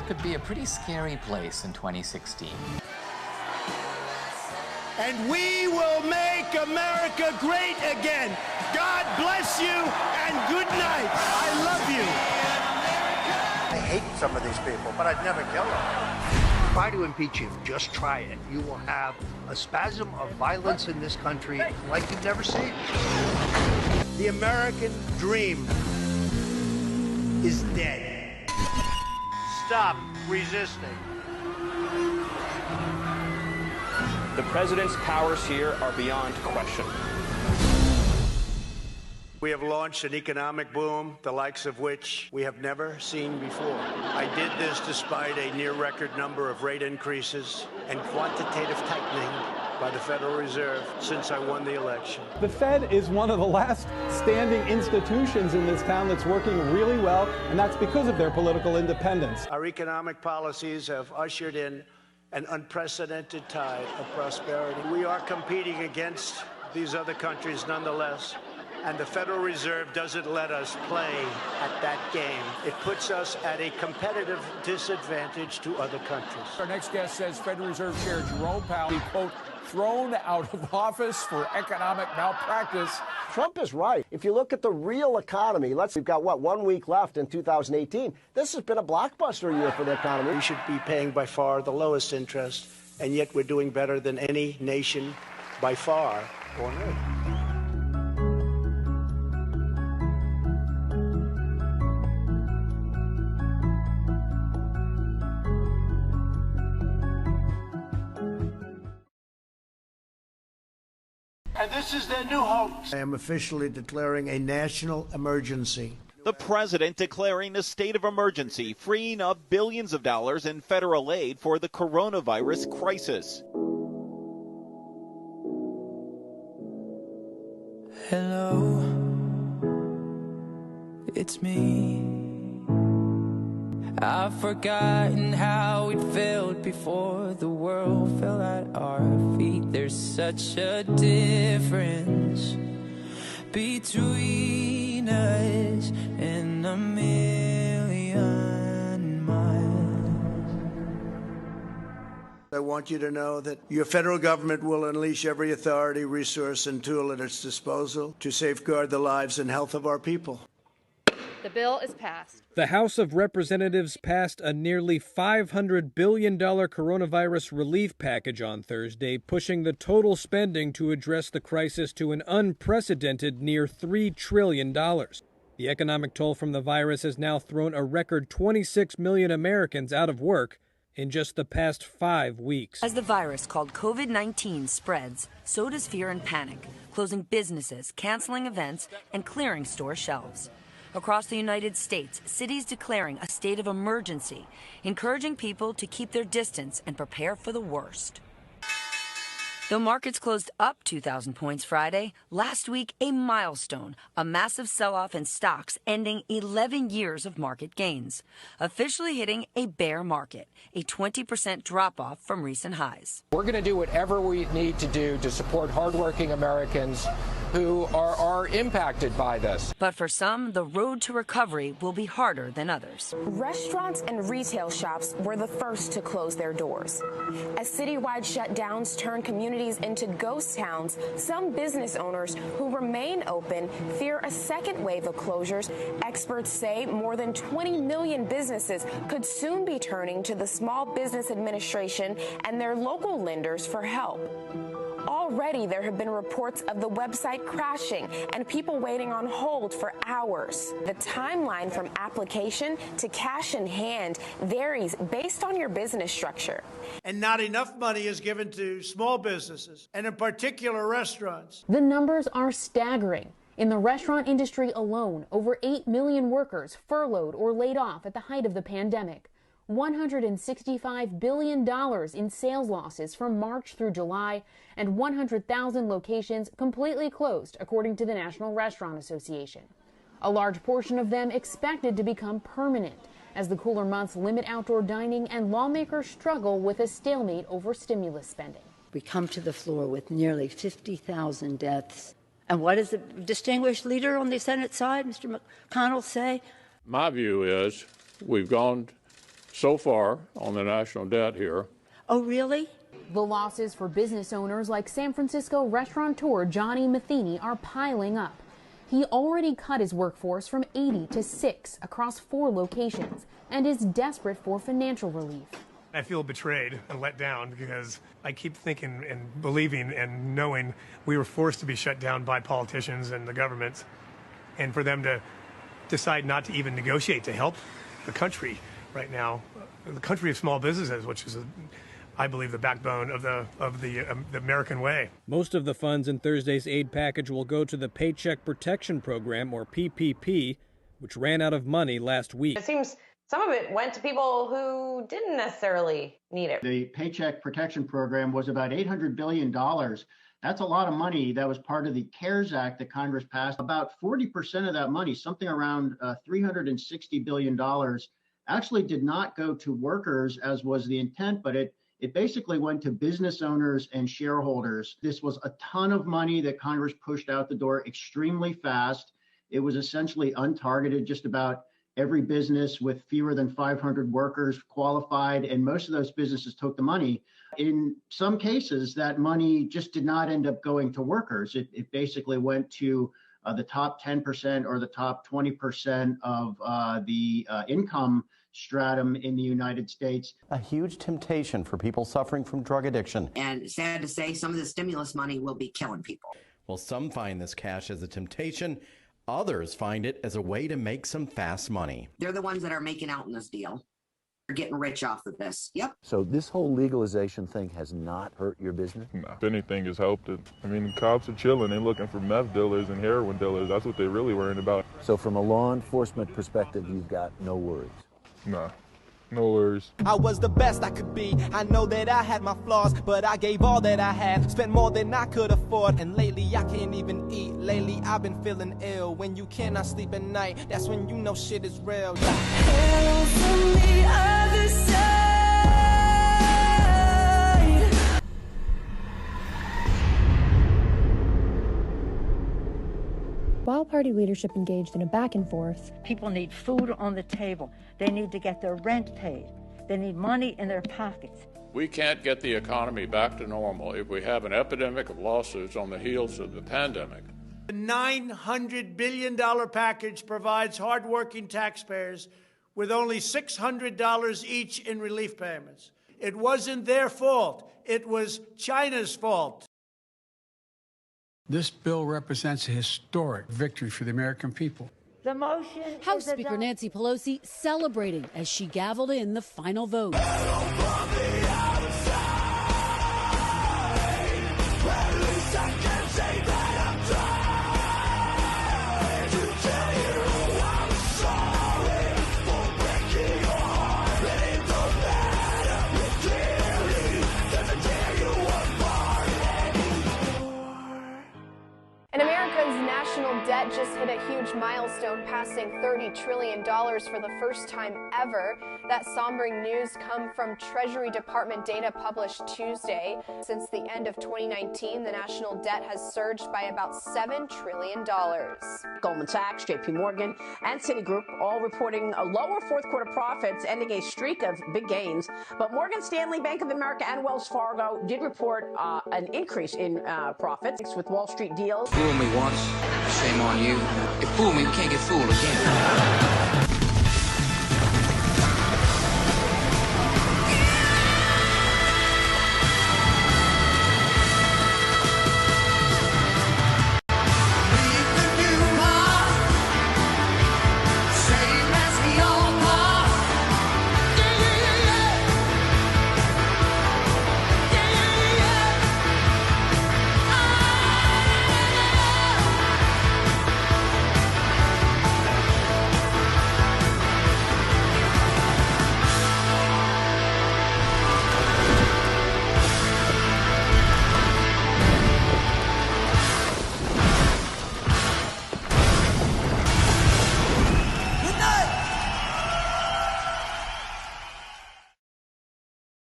could be a pretty scary place in 2016. And we will make America great again. God bless you and good night. I love you. I hate some of these people, but I'd never kill them. Try to impeach him. Just try it. You will have a spasm of violence in this country like you've never seen. The American dream is dead. Stop resisting. The president's powers here are beyond question. We have launched an economic boom, the likes of which we have never seen before. I did this despite a near-record number of rate increases and quantitative tightening by the Federal Reserve since I won the election. The Fed is one of the last standing institutions in this town that's working really well, and that's because of their political independence. Our economic policies have ushered in an unprecedented tide of prosperity. We are competing against these other countries nonetheless, and the Federal Reserve doesn't let us play at that game. It puts us at a competitive disadvantage to other countries. Our next guest says Federal Reserve Chair Jerome Powell be, quote, thrown out of office for economic malpractice. Trump is right. If you look at the real economy, we've got, 1 week left in 2018. This has been a blockbuster year for the economy. We should be paying by far the lowest interest, and yet we're doing better than any nation by far on earth. And this is their new hoax. I am officially declaring a national emergency. The president declaring a state of emergency, freeing up billions of dollars in federal aid for the coronavirus crisis. Hello, it's me. I've forgotten how it felt before the world fell at our feet. There's such a difference between us and a million miles. I want you to know that your federal government will unleash every authority, resource, and tool at its disposal to safeguard the lives and health of our people. The bill is passed. The House of Representatives passed a nearly $500 billion coronavirus relief package on Thursday, pushing the total spending to address the crisis to an unprecedented near $3 trillion. The economic toll from the virus has now thrown a record 26 million Americans out of work in just the past 5 weeks. As the virus called COVID-19 spreads, so does fear and panic, closing businesses, canceling events, and clearing store shelves. Across the United States, cities declaring a state of emergency, encouraging people to keep their distance and prepare for the worst. Though markets closed up 2,000 points Friday, last week a milestone, a massive sell-off in stocks ending 11 years of market gains, officially hitting a bear market, a 20% drop-off from recent highs. We're going to do whatever we need to do to support hardworking Americans who are impacted by this. But for some, the road to recovery will be harder than others. Restaurants and retail shops were the first to close their doors. As citywide shutdowns turn communities into ghost towns, some business owners who remain open fear a second wave of closures. Experts say more than 20 million businesses could soon be turning to the Small Business Administration and their local lenders for help. Already there have been reports of the website crashing and people waiting on hold for hours. The timeline from application to cash in hand varies based on your business structure. And not enough money is given to small businesses, and in particular restaurants. The numbers are staggering. In the restaurant industry alone, over 8 million workers furloughed or laid off at the height of the pandemic. $165 billion in sales losses from March through July, and 100,000 locations completely closed, according to the National Restaurant Association. A large portion of them expected to become permanent, as the cooler months limit outdoor dining and lawmakers struggle with a stalemate over stimulus spending. We come to the floor with nearly 50,000 deaths. And what does the distinguished leader on the Senate side, Mr. McConnell, say? My view is we've gone so far on the national debt here. Oh, really? The losses for business owners like San Francisco restaurateur Johnny Matheny are piling up. He already cut his workforce from 80 to 6 across 4 locations and is desperate for financial relief. I feel betrayed and let down because I keep thinking and believing and knowing we were forced to be shut down by politicians and the government, and for them to decide not to even negotiate to help the country right now, the country of small businesses, which is, I believe, the backbone of the American way. Most of the funds in Thursday's aid package will go to the Paycheck Protection Program, or PPP, which ran out of money last week. It seems some of it went to people who didn't necessarily need it. The Paycheck Protection Program was about $800 billion. That's a lot of money that was part of the CARES Act that Congress passed. About 40% of that money, something around $360 billion, actually did not go to workers as was the intent, but it basically went to business owners and shareholders. This was a ton of money that Congress pushed out the door extremely fast. It was essentially untargeted. Just about every business with fewer than 500 workers qualified, and most of those businesses took the money. In some cases, that money just did not end up going to workers. It basically went to the top 10% or the top 20% of the income stratum in the United States. A huge temptation for people suffering from drug addiction. And sad to say, some of the stimulus money will be killing people. Well, some find this cash as a temptation. Others find it as a way to make some fast money. They're the ones that are making out in this deal. They're getting rich off of this. Yep. So this whole legalization thing has not hurt your business? No. If anything, it's helped it. I mean, cops are chilling. They're looking for meth dealers and heroin dealers. That's what they're really worrying about. So from a law enforcement perspective, you've got no worries? No. No worries. I was the best I could be. I know that I had my flaws, but I gave all that I had. Spent more than I could afford, and lately I can't even eat. Lately I've been feeling ill. When you cannot sleep at night, that's when you know shit is real. Hell from the other side. While party leadership engaged in a back and forth, People need food on the table. They need to get their rent paid. They need money in their pockets. We can't get the economy back to normal if we have an epidemic of lawsuits on the heels of the pandemic. The $900 billion package provides hardworking taxpayers with only $600 each in relief payments. It wasn't their fault. It was China's fault. This bill represents a historic victory for the American people. The motion House Speaker Nancy Pelosi celebrating as she gavelled in the final vote. And America's national debt just hit a huge milestone, passing $30 trillion for the first time ever. That sombering news come from Treasury Department data published Tuesday. Since the end of 2019, the national debt has surged by about $7 trillion. Goldman Sachs, JP Morgan, and Citigroup all reporting a lower fourth quarter profits, ending a streak of big gains. But Morgan Stanley, Bank of America, and Wells Fargo did report an increase in profits with Wall Street deals. Fool me once, shame on you. If fool me, you can't get fooled again.